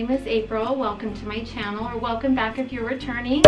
name is April. Welcome to my channel, or welcome back if you're returning.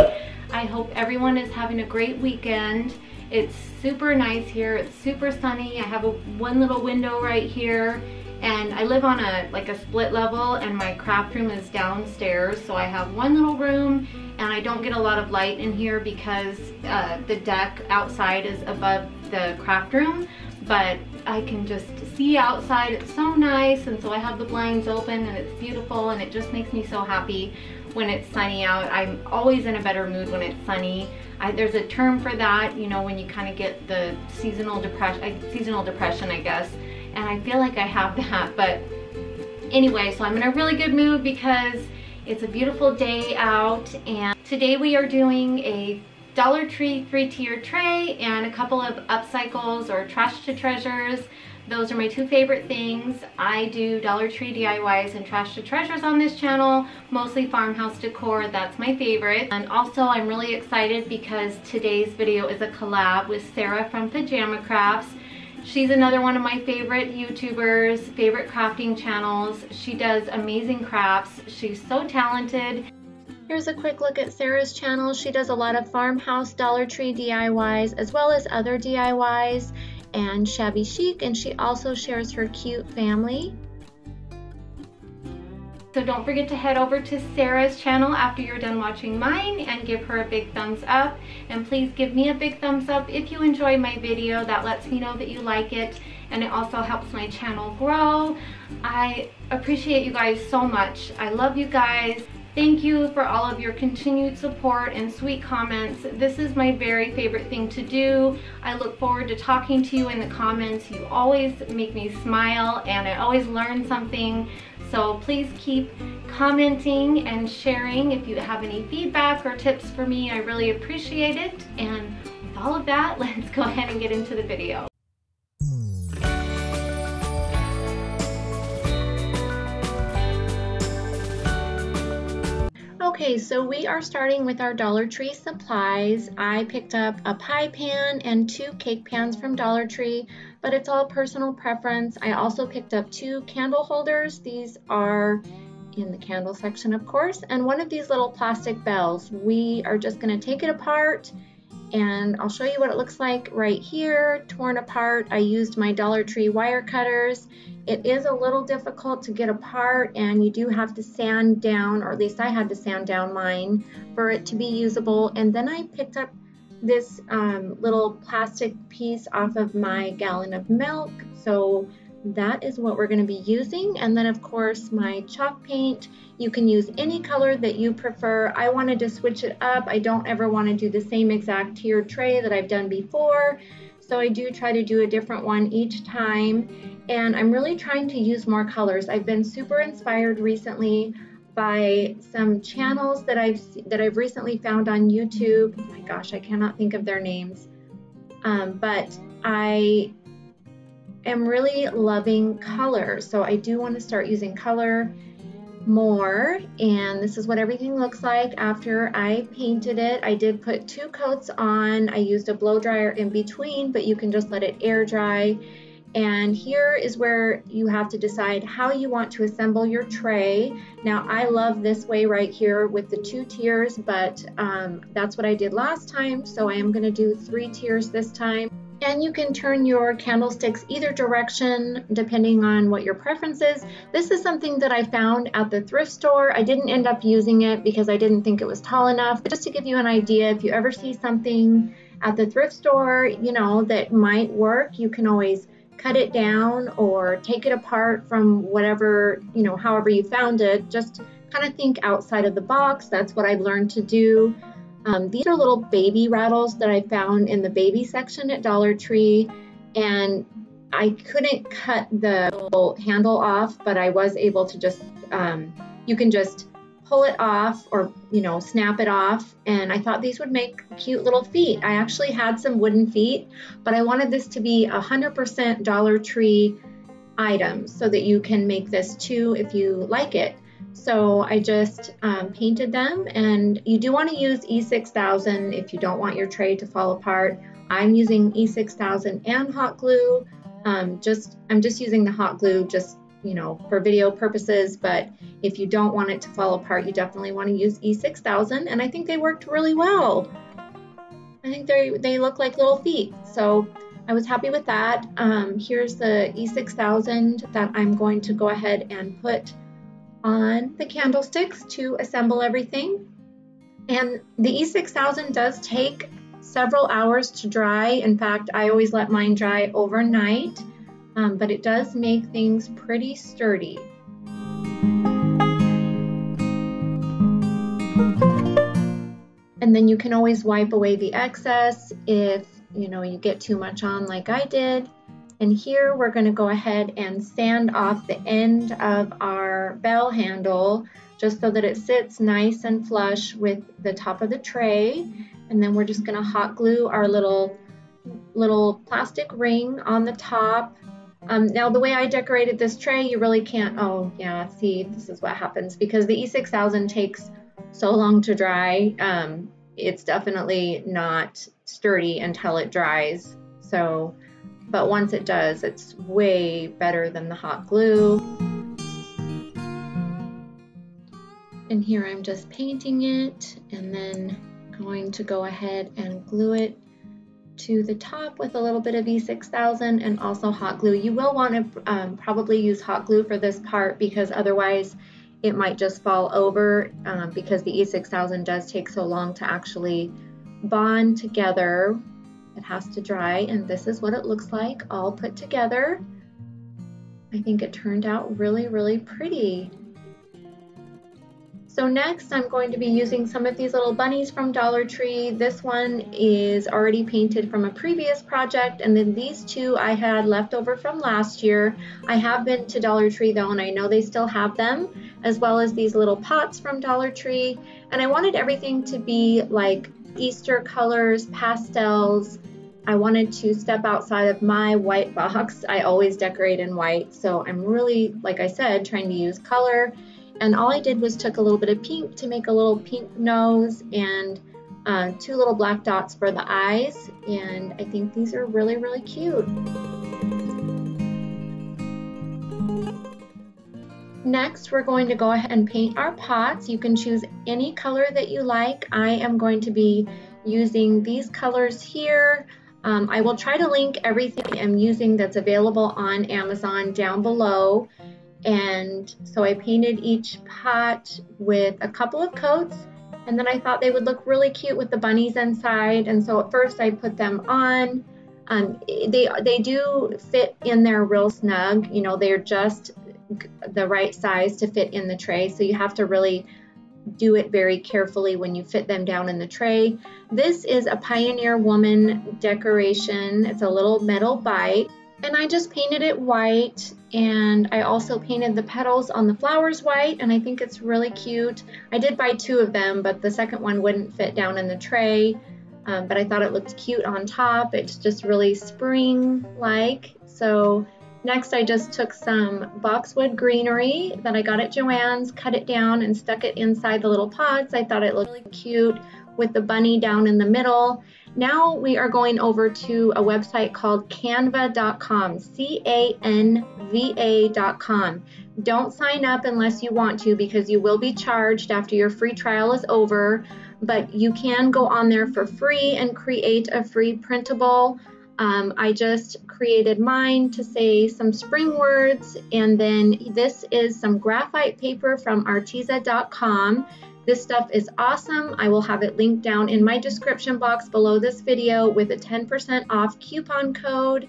I hope everyone is having a great weekend. It's super nice here. It's super sunny. I have one little window right here, and I live on a split level, and my craft room is downstairs. So I have one little room, and I don't get a lot of light in here because the deck outside is above the craft room, but I can just see outside. It's so nice, and so I have the blinds open, and it's beautiful, and it just makes me so happy when it's sunny out. I'm always in a better mood when it's sunny. There's a term for that, you know, when you kind of get the seasonal depression, I guess, and I feel like I have that. But anyway, so I'm in a really good mood because it's a beautiful day out, and today we are doing a Dollar Tree 3-tier tray and a couple of upcycles or trash to treasures. Those are my two favorite things. I do Dollar Tree DIYs and trash to treasures on this channel, mostly farmhouse decor. That's my favorite. And also I'm really excited because today's video is a collab with Sarah from Pajama Crafts. She's another one of my favorite YouTubers, favorite crafting channels. She does amazing crafts. She's so talented. Here's a quick look at Sarah's channel. She does a lot of farmhouse Dollar Tree DIYs as well as other DIYs and shabby chic, and she also shares her cute family. So don't forget to head over to Sarah's channel after you're done watching mine and give her a big thumbs up. And please give me a big thumbs up if you enjoy my video. That lets me know that you like it, and it also helps my channel grow. I appreciate you guys so much. I love you guys. Thank you for all of your continued support and sweet comments. This is my very favorite thing to do. I look forward to talking to you in the comments. You always make me smile, and I always learn something. So please keep commenting and sharing if you have any feedback or tips for me. I really appreciate it. And with all of that, let's go ahead and get into the video. Okay, so we are starting with our Dollar Tree supplies. I picked up a pie pan and 2 cake pans from Dollar Tree, but it's all personal preference. I also picked up 2 candle holders. These are in the candle section, of course, and one of these little plastic bells. We are just going to take it apart, and I'll show you what it looks like right here, torn apart. I used my Dollar Tree wire cutters. It is a little difficult to get apart, and you do have to sand down, or at least I had to sand down mine for it to be usable. And then I picked up this little plastic piece off of my gallon of milk. So that is what we're going to be using. And then of course my chalk paint. You can use any color that you prefer. I wanted to switch it up. I don't ever want to do the same exact tiered tray that I've done before. So I do try to do a different one each time, and I'm really trying to use more colors. I've been super inspired recently by some channels that I've recently found on YouTube. Oh my gosh, I cannot think of their names, but I am really loving color, so I do want to start using color more. And this is what everything looks like after I painted it. I did put 2 coats on. I used a blow dryer in between, but you can just let it air dry. And here is where you have to decide how you want to assemble your tray. Now I love this way right here with the 2 tiers, but that's what I did last time, so I am going to do 3 tiers this time. And you can turn your candlesticks either direction depending on what your preference is. This is something that I found at the thrift store. I didn't end up using it because I didn't think it was tall enough. But just to give you an idea, if you ever see something at the thrift store, you know, that might work, you can always cut it down or take it apart from whatever, you know, however you found it. Just kind of think outside of the box. That's what I've learned to do. These are little baby rattles that I found in the baby section at Dollar Tree, and I couldn't cut the little handle off, but I was able to just, you can just pull it off or, you know, snap it off. And I thought these would make cute little feet. I actually had some wooden feet, but I wanted this to be 100% Dollar Tree items so that you can make this too if you like it. So I just painted them, and you do want to use E6000 if you don't want your tray to fall apart. I'm using E6000 and hot glue. I'm just using the hot glue just you know, for video purposes, but if you don't want it to fall apart, you definitely want to use E6000, and I think they worked really well. I think they look like little feet, so I was happy with that. Here's the E6000 that I'm going to go ahead and put on the candlesticks to assemble everything. And the E6000 does take several hours to dry. In fact, I always let mine dry overnight, but it does make things pretty sturdy. And then you can always wipe away the excess if you know you get too much on like I did. And here we're going to go ahead and sand off the end of our bell handle just so that it sits nice and flush with the top of the tray. And then we're just going to hot glue our little plastic ring on the top. Now the way I decorated this tray, you really can't, oh yeah, see, this is what happens because the E6000 takes so long to dry. It's definitely not sturdy until it dries. So, but once it does, it's way better than the hot glue. And here I'm just painting it and then going to go ahead and glue it to the top with a little bit of E6000 and also hot glue. You will want to probably use hot glue for this part because otherwise it might just fall over because the E6000 does take so long to actually bond together. It has to dry, and this is what it looks like all put together. I think it turned out really, really pretty. So next I'm going to be using some of these little bunnies from Dollar Tree. This one is already painted from a previous project, and then these two I had left over from last year. I have been to Dollar Tree though, and I know they still have them, as well as these little pots from Dollar Tree. And I wanted everything to be like Easter colors, pastels. I wanted to step outside of my white box. I always decorate in white, so I'm really, like I said, trying to use color. And all I did was took a little bit of pink to make a little pink nose and 2 little black dots for the eyes. And I think these are really, really cute. Next, we're going to go ahead and paint our pots. You can choose any color that you like. I am going to be using these colors here. I will try to link everything I'm using that's available on Amazon down below. And so I painted each pot with a couple of coats, and then I thought they would look really cute with the bunnies inside. And so at first I put them on. They do fit in there real snug. You know, they're just the right size to fit in the tray. So you have to really do it very carefully when you fit them down in the tray. This is a Pioneer Woman decoration. It's a little metal bite. And I just painted it white, and I also painted the petals on the flowers white, and I think it's really cute. I did buy 2 of them, but the second one wouldn't fit down in the tray, but I thought it looked cute on top. It's just really spring-like. So next I just took some boxwood greenery that I got at Joann's, cut it down and stuck it inside the little pots. I thought it looked really cute with the bunny down in the middle. Now we are going over to a website called canva.com, canva.com. Don't sign up unless you want to because you will be charged after your free trial is over, but you can go on there for free and create a free printable. I just created mine to say some spring words, and then this is some graphite paper from Arteza.com. This stuff is awesome. I will have it linked down in my description box below this video with a 10% off coupon code.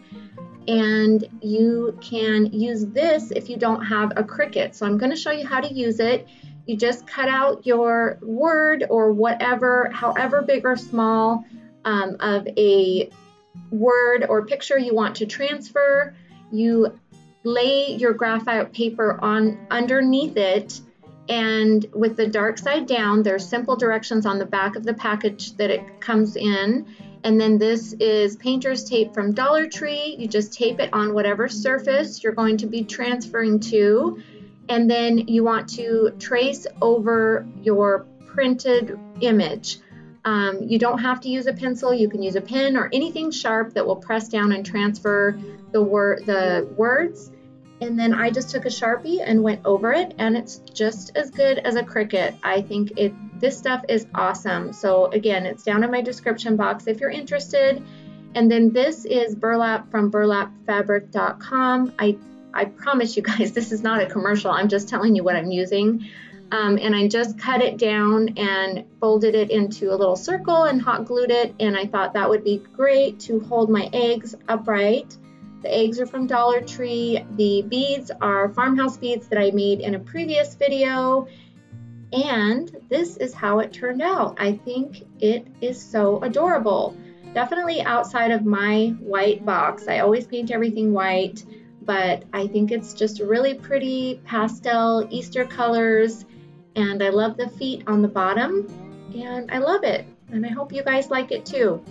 And you can use this if you don't have a Cricut. So I'm going to show you how to use it. You just cut out your word or whatever, however big or small of a word or picture you want to transfer. You lay your graphite paper on underneath it, and with the dark side down, there's simple directions on the back of the package that it comes in. And then this is painter's tape from Dollar Tree. You just tape it on whatever surface you're going to be transferring to. And then you want to trace over your printed image. You don't have to use a pencil. You can use a pen or anything sharp that will press down and transfer the words. And then I just took a Sharpie and went over it, and it's just as good as a Cricut. I think this stuff is awesome. So again, it's down in my description box if you're interested. And then this is burlap from burlapfabric.com. I promise you guys, this is not a commercial. I'm just telling you what I'm using. And I just cut it down and folded it into a little circle and hot glued it. And I thought that would be great to hold my eggs upright. The eggs are from Dollar Tree. The beads are farmhouse beads that I made in a previous video. And this is how it turned out. I think it is so adorable. Definitely outside of my white box. I always paint everything white, but I think it's just really pretty pastel Easter colors. And I love the feet on the bottom, and I love it. And I hope you guys like it too.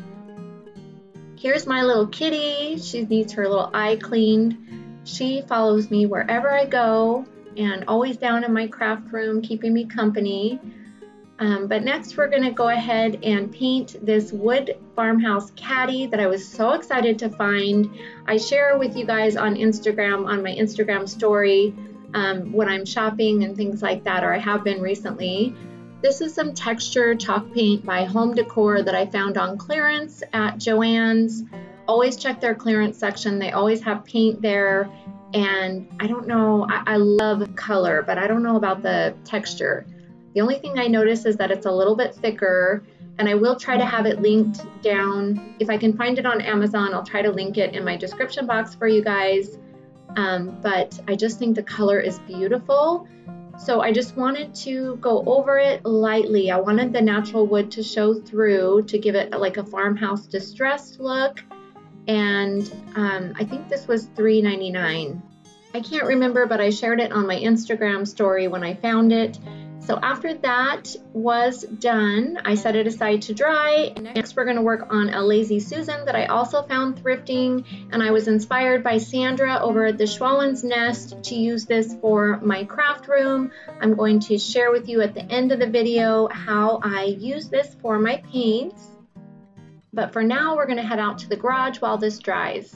Here's my little kitty. She needs her little eye cleaned. She follows me wherever I go and always down in my craft room, keeping me company. But next we're gonna go ahead and paint this wood farmhouse caddy that I was so excited to find. I share with you guys on Instagram, on my Instagram story, when I'm shopping and things like that, or I have been recently. This is some texture chalk paint by Home Decor that I found on clearance at Joann's. Always check their clearance section. They always have paint there. And I don't know, I love color, but I don't know about the texture. The only thing I notice is that it's a little bit thicker, and I will try to have it linked down. If I can find it on Amazon, I'll try to link it in my description box for you guys. But I just think the color is beautiful. So I just wanted to go over it lightly. I wanted the natural wood to show through to give it like a farmhouse distressed look. And I think this was $3.99. I can't remember, but I shared it on my Instagram story when I found it. So after that was done, I set it aside to dry. Next, we're gonna work on a Lazy Susan that I also found thrifting, and I was inspired by Sandra over at the Schwallen's Nest to use this for my craft room. I'm going to share with you at the end of the video how I use this for my paints. But for now, we're gonna head out to the garage while this dries.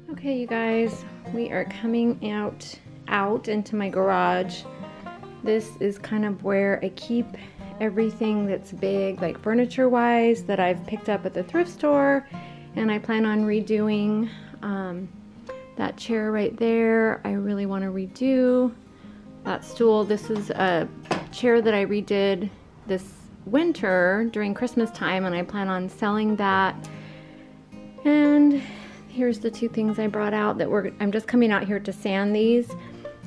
Okay, you guys, we are coming out into my garage. This is kind of where I keep everything that's big, like furniture wise, that I've picked up at the thrift store, and I plan on redoing that chair right there. I really want to redo that stool. This is a chair that I redid this winter during Christmas time, and I plan on selling that. And here's the two things I brought out that I'm just coming out here to sand these.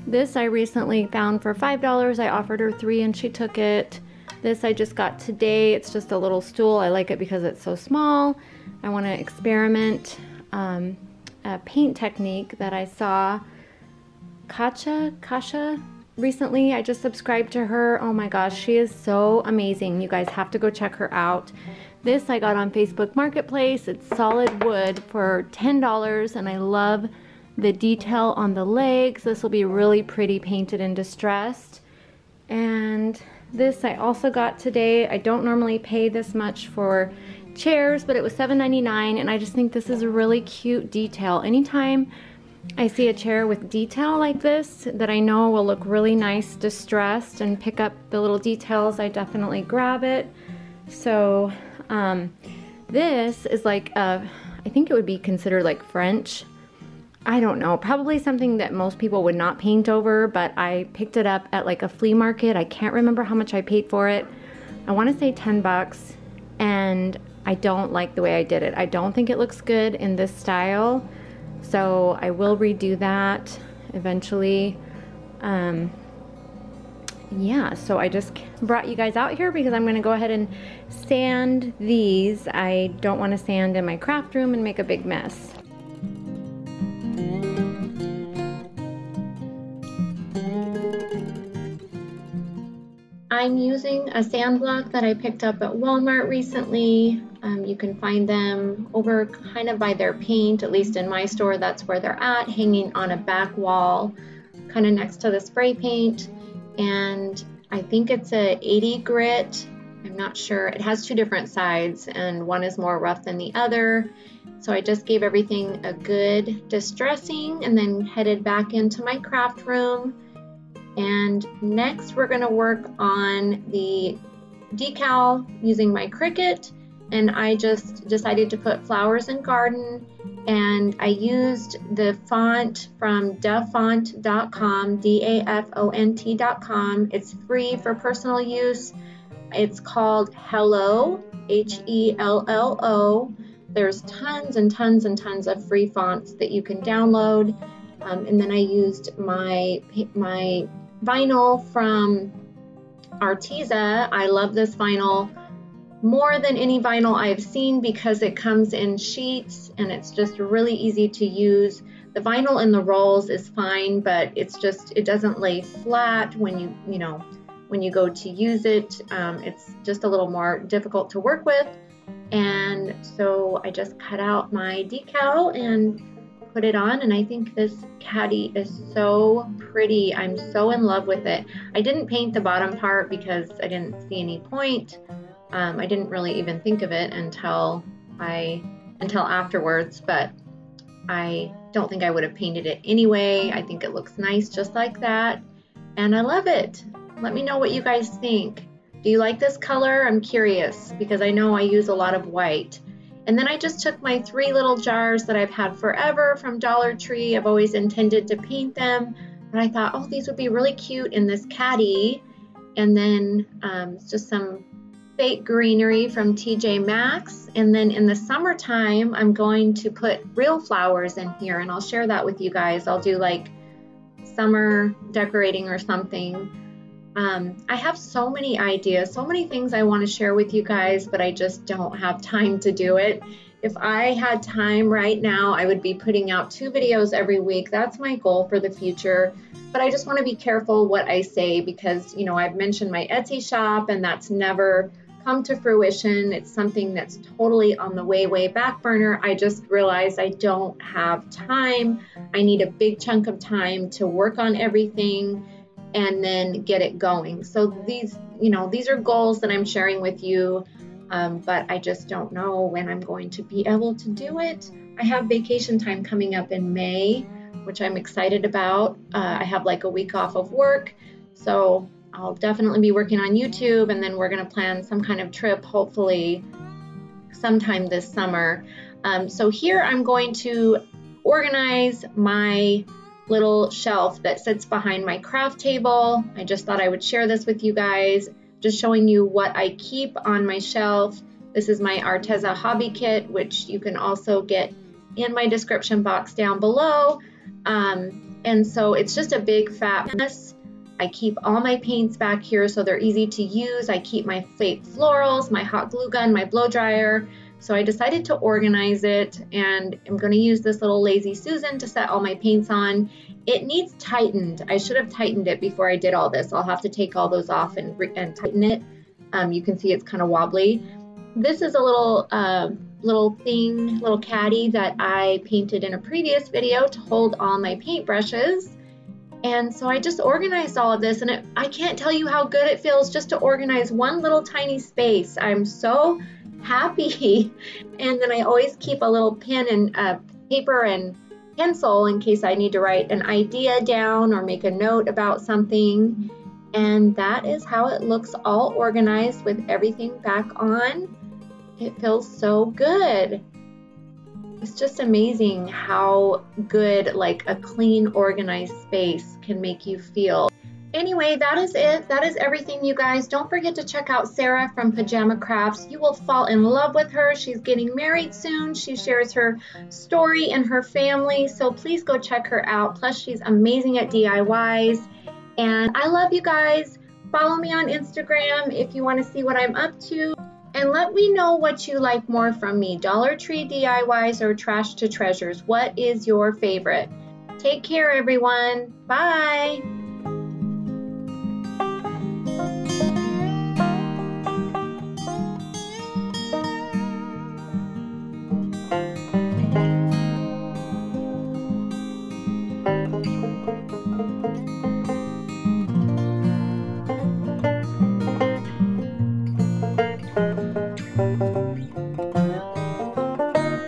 This I recently found for $5. I offered her $3 and she took it. This I just got today. It's just a little stool. I like it because it's so small. I want to experiment a paint technique that I saw Kasha recently. I just subscribed to her. Oh my gosh, she is so amazing. You guys have to go check her out. This I got on Facebook Marketplace. It's solid wood for $10, and I love the detail on the legs. This will be really pretty painted and distressed. And this I also got today. I don't normally pay this much for chairs, but it was $7.99, and I just think this is a really cute detail. Anytime I see a chair with detail like this that I know will look really nice distressed and pick up the little details, I definitely grab it. So this is like I think it would be considered like French. I don't know, probably something that most people would not paint over, but I picked it up at like a flea market. I can't remember how much I paid for it. I want to say 10 bucks, and I don't like the way I did it. I don't think it looks good in this style, so I will redo that eventually. Yeah, so I just brought you guys out here because I'm going to go ahead and sand these. I don't want to sand in my craft room and make a big mess. I'm using a sand block that I picked up at Walmart recently. You can find them over kind of by their paint, at least in my store, that's where they're at, hanging on a back wall, kind of next to the spray paint. And I think it's a 80 grit I'm not sure. It has two different sides and one is more rough than the other. So I just gave everything a good distressing and then headed back into my craft room. And next we're going to work on the decal using my Cricut, and I just decided to put flowers and garden, and I used the font from dafont.com, dafont.com. It's free for personal use. It's called Hello, Hello. There's tons and tons and tons of free fonts that you can download, and then I used my vinyl from Arteza. I love this vinyl more than any vinyl I've seen because it comes in sheets and it's just really easy to use. The vinyl in the rolls is fine, but it doesn't lay flat when when you go to use it. It's just a little more difficult to work with. And so I just cut out my decal and put it on, and I think this Caddy is so pretty. I'm so in love with it. I didn't paint the bottom part because I didn't see any point. I didn't really even think of it until afterwards, but I don't think I would have painted it anyway. I think it looks nice just like that, and I love it. Let me know what you guys think. Do you like this color? I'm curious because I know I use a lot of white. And then I just took my 3 little jars that I've had forever from Dollar Tree. I've always intended to paint them, but I thought, oh, these would be really cute in this Caddy. And then just some fake greenery from TJ Maxx. And then in the summertime, I'm going to put real flowers in here, and I'll share that with you guys. I'll do like summer decorating or something. I have so many ideas, so many things I want to share with you guys, but I just don't have time to do it. If I had time right now, I would be putting out 2 videos every week. That's my goal for the future. But I just want to be careful what I say because, I've mentioned my Etsy shop and that's never come to fruition. It's something that's totally on the way back burner. I just realized I don't have time. I need a big chunk of time to work on everything and then get it going. So these are goals that I'm sharing with you, but I just don't know when I'm going to be able to do it. I have vacation time coming up in May, which I'm excited about. I have like a week off of work, so I'll definitely be working on YouTube, and then we're gonna plan some kind of trip, hopefully sometime this summer. So here I'm going to organize my little shelf that sits behind my craft table. I just thought I would share this with you guys, just showing you what I keep on my shelf. This is my Arteza hobby kit, which you can also get in my description box down below. And so it's just a big fat mess. I keep all my paints back here so they're easy to use. I keep my fake florals, my hot glue gun, my blow dryer. So I decided to organize it, and I'm going to use this little Lazy Susan to set all my paints on. It needs tightened. I should have tightened it before I did all this. I'll have to take all those off and tighten it. You can see it's kind of wobbly. This is a little caddy that I painted in a previous video to hold all my paintbrushes. And so I just organized all of this, and I can't tell you how good it feels just to organize one little tiny space. I'm so happy. And then I always keep a little pen and paper and pencil in case I need to write an idea down or make a note about something. And that is how it looks all organized with everything back on. It feels so good. It's just amazing how good like a clean, organized space can make you feel. Anyway, that is it. That is everything, you guys. Don't forget to check out Sarah from Pajama Crafts. You will fall in love with her. She's getting married soon. She shares her story and her family, so please go check her out. Plus, she's amazing at DIYs. And I love you guys. Follow me on Instagram if you want to see what I'm up to. And let me know what you like more from me, Dollar Tree DIYs or Trash to Treasures. What is your favorite? Take care, everyone. Bye.